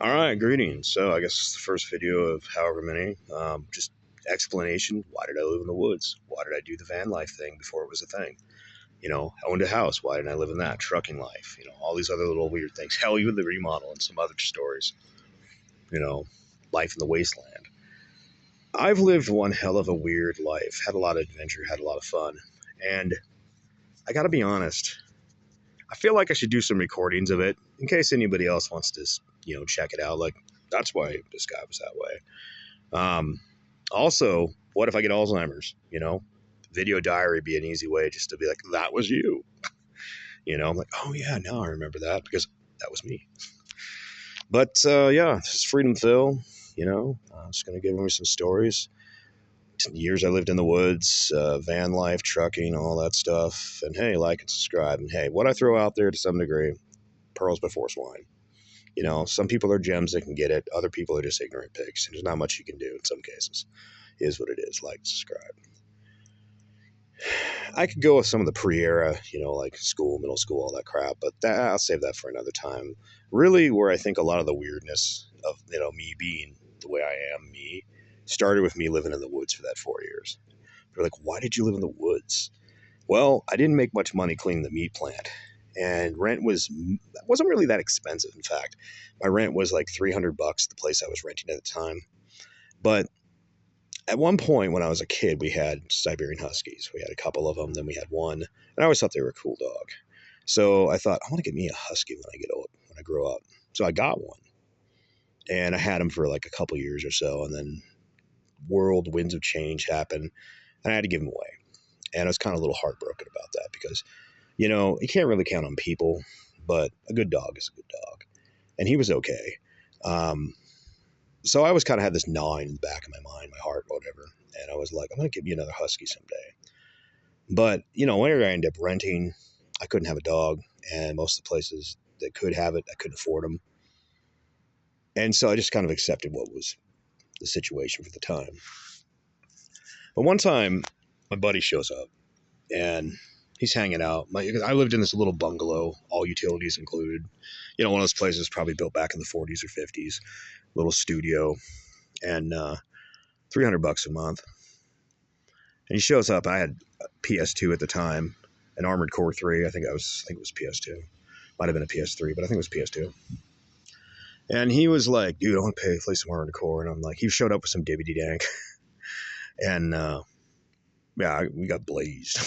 All right, greetings. So I guess it's the first video of however many. Just explanation. Why did I live in the woods? Why did I do the van life thing before it was a thing? I owned a house. Why didn't I live in that? Trucking life. All these other little weird things. Hell, even the remodel and some other stories. You know, life in the wasteland. I've lived one hell of a weird life. Had a lot of adventure. Had a lot of fun. And I got to be honest. I feel like I should do some recordings of it in case anybody else wants to, check it out. Like, that's why this guy was that way. Also, what if I get Alzheimer's? Video diary be an easy way just to be like, that was you. I'm like, oh yeah, now I remember that because that was me. But yeah, this is Freedom Phil. I'm just gonna give him some stories. Years I lived in the woods, van life, trucking, all that stuff. And hey, like and subscribe. And hey, what I throw out there to some degree, pearls before swine. Some people are gems that can get it. Other people are just ignorant pigs. There's not much you can do in some cases. It is what it is. Like, subscribe. I could go with some of the pre-era, like school, middle school, all that crap, but I'll save that for another time. Really, where I think a lot of the weirdness of, me being the way I am, me, started with me living in the woods for that 4 years. They're like, why did you live in the woods? Well, I didn't make much money cleaning the meat plant, and rent wasn't really that expensive. In fact, my rent was like $300 the place I was renting at the time. But at one point when I was a kid, we had Siberian Huskies. We had a couple of them, then we had one, and I always thought they were a cool dog. So I thought, I want to get me a Husky when I grow up. So I got one, and I had him for like a couple years or so, and then winds of change happened, and I had to give him away. And I was kind of a little heartbroken about that because, you can't really count on people, but a good dog is a good dog. And he was okay. So I always kind of had this gnawing in the back of my mind, my heart, whatever. And I was like, I'm going to get you another Husky someday. But, whenever I ended up renting, I couldn't have a dog. And most of the places that could have it, I couldn't afford them. And so I just kind of accepted what was the situation for the time. But one time, my buddy shows up and he's hanging out. I lived in this little bungalow, all utilities included. One of those places probably built back in the 40s or 50s, little studio, and $300 a month. And he shows up. I had a PS2 at the time, an Armored Core 3. I think it was PS2. Might have been a PS3, but I think it was PS2. And he was like, dude, I want to play some Armored Core. And I'm like, he showed up with some dibbity dank. And yeah, we got blazed.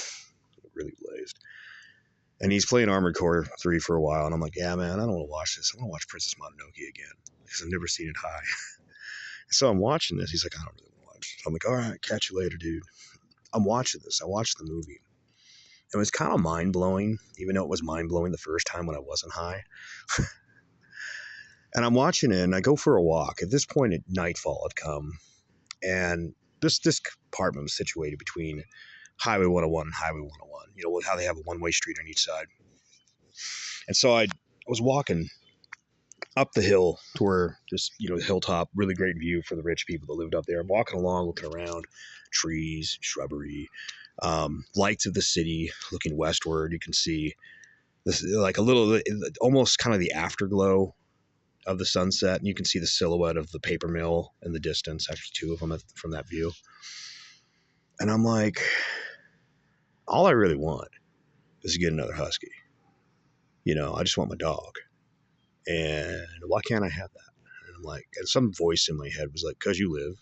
Really blazed. And he's playing Armored Core 3 for a while. And I'm like, yeah, man, I don't want to watch this. I want to watch Princess Mononoke again because I've never seen it high. So I'm watching this. He's like, I don't really want to watch it. So I'm like, all right, catch you later, dude. I'm watching this. I watched the movie. It was kind of mind-blowing, even though it was mind-blowing the first time when I wasn't high. And I'm watching it, and I go for a walk. At this point, nightfall had come, and this apartment was situated between Highway 101 and Highway 101. How they have a one-way street on each side. And so I was walking up the hill to where this, hilltop, really great view for the rich people that lived up there. I'm walking along, looking around, trees, shrubbery, lights of the city, looking westward. You can see this, like a little, almost kind of the afterglow of the sunset, and you can see the silhouette of the paper mill in the distance, actually two of them from that view. And I'm like, all I really want is to get another Husky. I just want my dog. And why can't I have that? And I'm like, and some voice in my head was like, because you live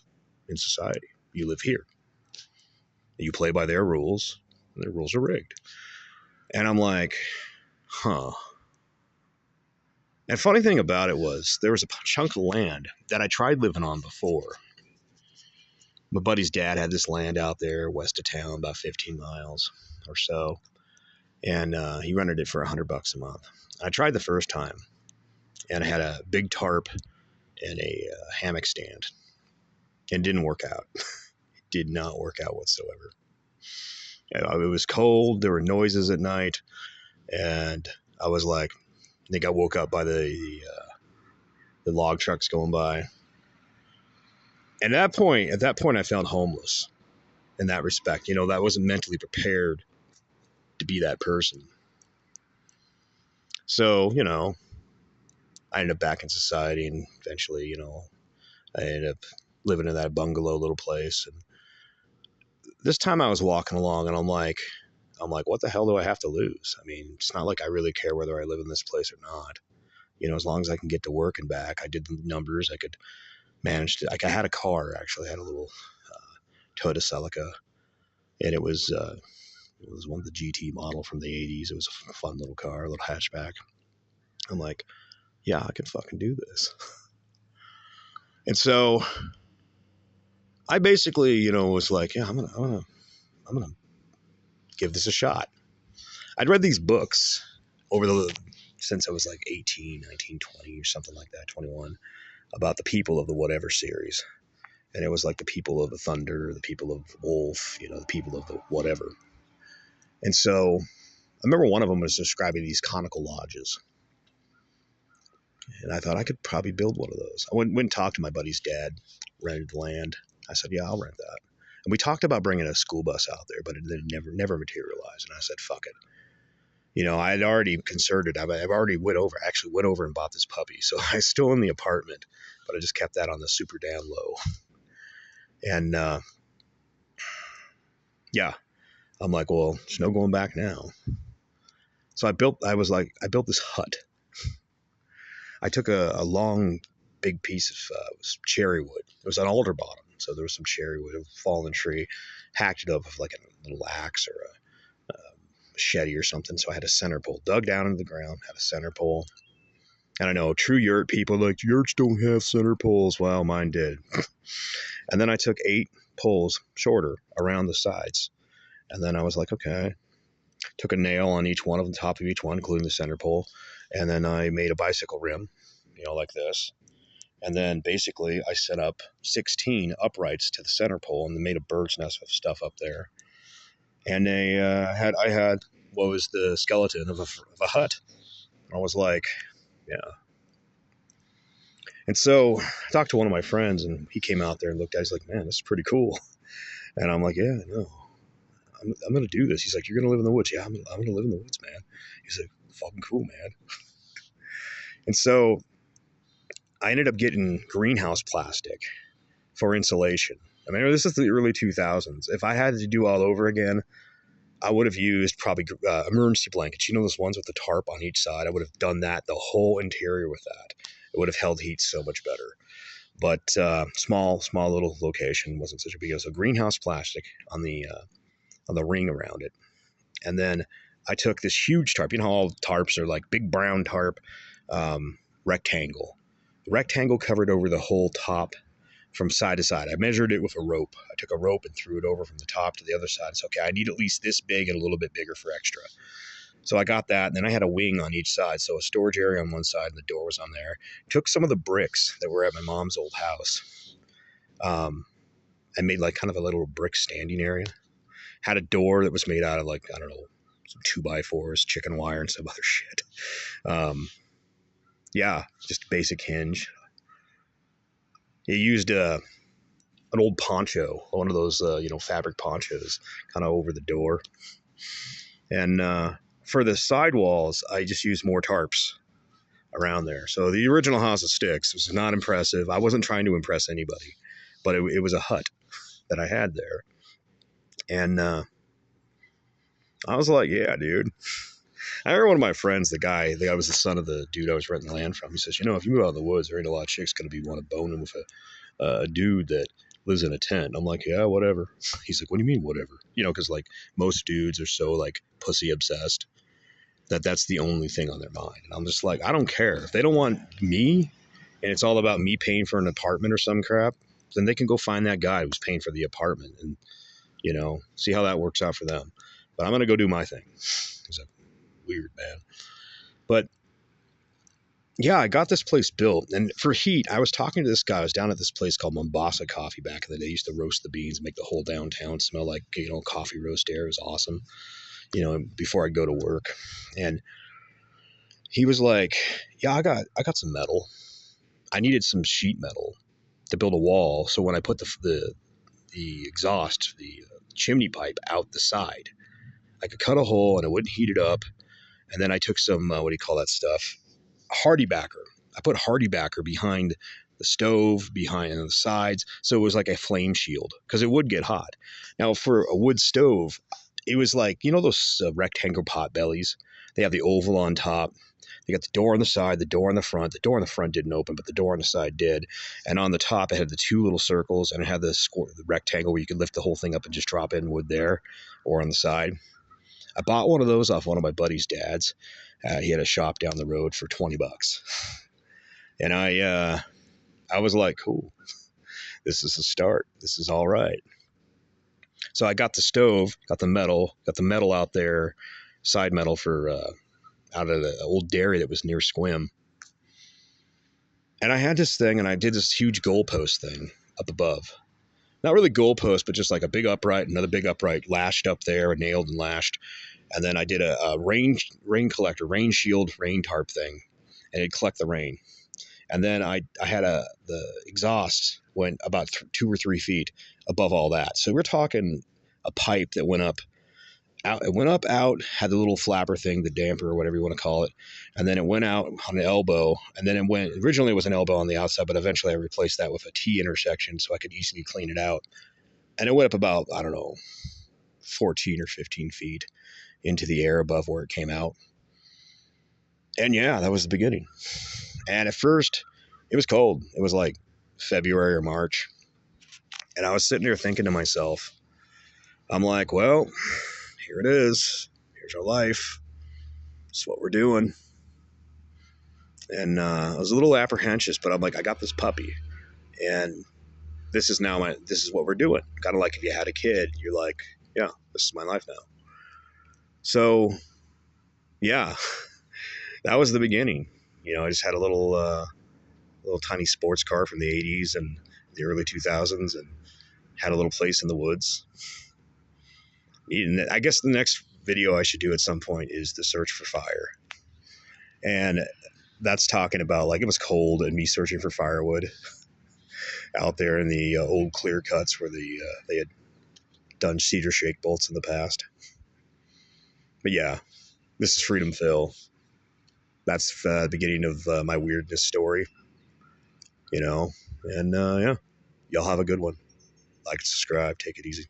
in society. You live here. You play by their rules, and their rules are rigged. And I'm like, huh. And funny thing about it was there was a chunk of land that I tried living on before. My buddy's dad had this land out there west of town, about 15 miles or so. And he rented it for $100 a month. I tried the first time, and I had a big tarp and a hammock stand. And it didn't work out. It did not work out whatsoever. It was cold. There were noises at night. And I was like, I think I woke up by the log trucks going by. And at that point, I felt homeless in that respect. That wasn't mentally prepared to be that person. So, I ended up back in society, and eventually, I ended up living in that bungalow little place. And this time I was walking along, and I'm like, what the hell do I have to lose? I mean, it's not like I really care whether I live in this place or not. As long as I can get to work and back. I did the numbers. I could manage to. Like, I had a car actually. I had a little Toyota Celica, and it was one of the GT model from the '80s. It was a fun little car, a little hatchback. I'm like, yeah, I can fucking do this. And so I basically, was like, yeah, I'm gonna give this a shot. I'd read these books since I was like 18, 19, 20 or something like that, 21, about the people of the whatever series. And it was like the people of the Thunder, the people of Wolf, the people of the whatever. And so I remember one of them was describing these conical lodges. And I thought I could probably build one of those. I went and talked to my buddy's dad, rented land. I said, yeah, I'll rent that. And we talked about bringing a school bus out there, but it never materialized. And I said, fuck it. I had already concerted. I've already went over and bought this puppy. So I still in the apartment, but I just kept that on the super down low. And yeah, I'm like, well, there's no going back now. So I built this hut. I took a long, big piece of cherry wood. It was an alder bottom, so there was some cherry wood, a fallen tree, hacked it up with like a little axe or a machete or something. So I had a center pole, dug down into the ground, had a center pole. And I know true yurt people like, yurts don't have center poles. Well, mine did. And then I took 8 poles shorter around the sides. And then I was like, okay. Took a nail on each one of the top of each one, including the center pole. And then I made a bicycle rim, like this. And then basically I set up 16 uprights to the center pole and made a bird's nest of stuff up there. And I had what was the skeleton of a hut. I was like, yeah. And so I talked to one of my friends, and he came out there and looked at it. He's like, man, this is pretty cool. And I'm like, yeah, no, I'm going to do this. He's like, you're going to live in the woods. Yeah, I'm going to live in the woods, man. He's like, fucking cool, man. And so I ended up getting greenhouse plastic for insulation. I mean, this is the early 2000s. If I had to do all over again, I would have used probably emergency blankets. Those ones with the tarp on each side. I would have done that, the whole interior with that. It would have held heat so much better. But small little location, wasn't such a big deal. So greenhouse plastic on the ring around it. And then I took this huge tarp. You know how all tarps are like big brown tarp, rectangle. The rectangle covered over the whole top from side to side. I measured it with a rope. I took a rope and threw it over from the top to the other side. So, okay, I need at least this big and a little bit bigger for extra. So I got that, and then I had a wing on each side. So a storage area on one side, and the door was on there. Took some of the bricks that were at my mom's old house, and made like kind of a little brick standing area. Had a door that was made out of like, I don't know, some 2x4s, chicken wire, and some other shit. Yeah, just basic hinge. It used an old poncho, one of those, fabric ponchos, kind of over the door. And for the sidewalls, I just used more tarps around there. So the original house of sticks was not impressive. I wasn't trying to impress anybody, but it was a hut that I had there. And I was like, yeah, dude. I remember one of my friends, the guy was the son of the dude I was renting land from. He says, if you move out in the woods, there ain't a lot of chicks going to be want to bone him with a dude that lives in a tent. I'm like, yeah, whatever. He's like, what do you mean, whatever? Because like most dudes are so like pussy obsessed that's the only thing on their mind. And I'm just like, I don't care. If they don't want me and it's all about me paying for an apartment or some crap, then they can go find that guy who's paying for the apartment and, see how that works out for them. But I'm going to go do my thing. He's like, weird, man. But yeah, I got this place built. And for heat, I was talking to this guy. I was down at this place called Mombasa Coffee back in the day. They used to roast the beans and make the whole downtown smell like, coffee roast air. It was awesome, before I go to work. And he was like, yeah, I got some metal. I needed some sheet metal to build a wall. So when I put the exhaust, the chimney pipe out the side, I could cut a hole and it wouldn't heat it up. And then I took some, what do you call that stuff? Hardy backer. I put HardieBacker behind the stove, behind the sides, so it was like a flame shield because it would get hot. Now for a wood stove, it was like, you know, those rectangle pot bellies. They have the oval on top. They got the door on the side, the door on the front. The door on the front didn't open, but the door on the side did. And on the top, it had the two little circles, and it had the rectangle where you could lift the whole thing up and just drop in wood there, or on the side. I bought one of those off one of my buddy's dads. He had a shop down the road for $20, and I was like, cool, this is a start. This is all right. So I got the stove, got the metal out there, side metal for out of the old dairy that was near Squim. And I had this thing, and I did this huge goalpost thing up above. Not really goalpost, but just like a big upright, another big upright lashed up there, nailed and lashed. And then I did a rain collector, rain shield, rain tarp thing, and it'd collect the rain. And then I had the exhaust went about 2 or 3 feet above all that. So we're talking a pipe that went up out. It went up out, had the little flapper thing, the damper or whatever you want to call it. And then it went out on an elbow. And then originally it was an elbow on the outside, but eventually I replaced that with a T intersection so I could easily clean it out. And it went up about, I don't know, 14 or 15 feet into the air above where it came out. And yeah, that was the beginning. And at first, it was cold. It was like February or March. And I was sitting there thinking to myself, I'm like, well, here it is. Here's our life. It's what we're doing. And I was a little apprehensive, but I'm like, I got this puppy. And this is what we're doing. Kind of like if you had a kid, you're like, yeah, this is my life now. So, yeah, that was the beginning. You know, I just had a little tiny sports car from the 80s and the early 2000s and had a little place in the woods. And I guess the next video I should do at some point is the search for fire. And that's talking about, like, it was cold and me searching for firewood out there in the old clear cuts where they had done cedar shake bolts in the past. But yeah, this is Freedom Phil. That's the beginning of my weirdness story, you know. And yeah, y'all have a good one. Like, subscribe, take it easy.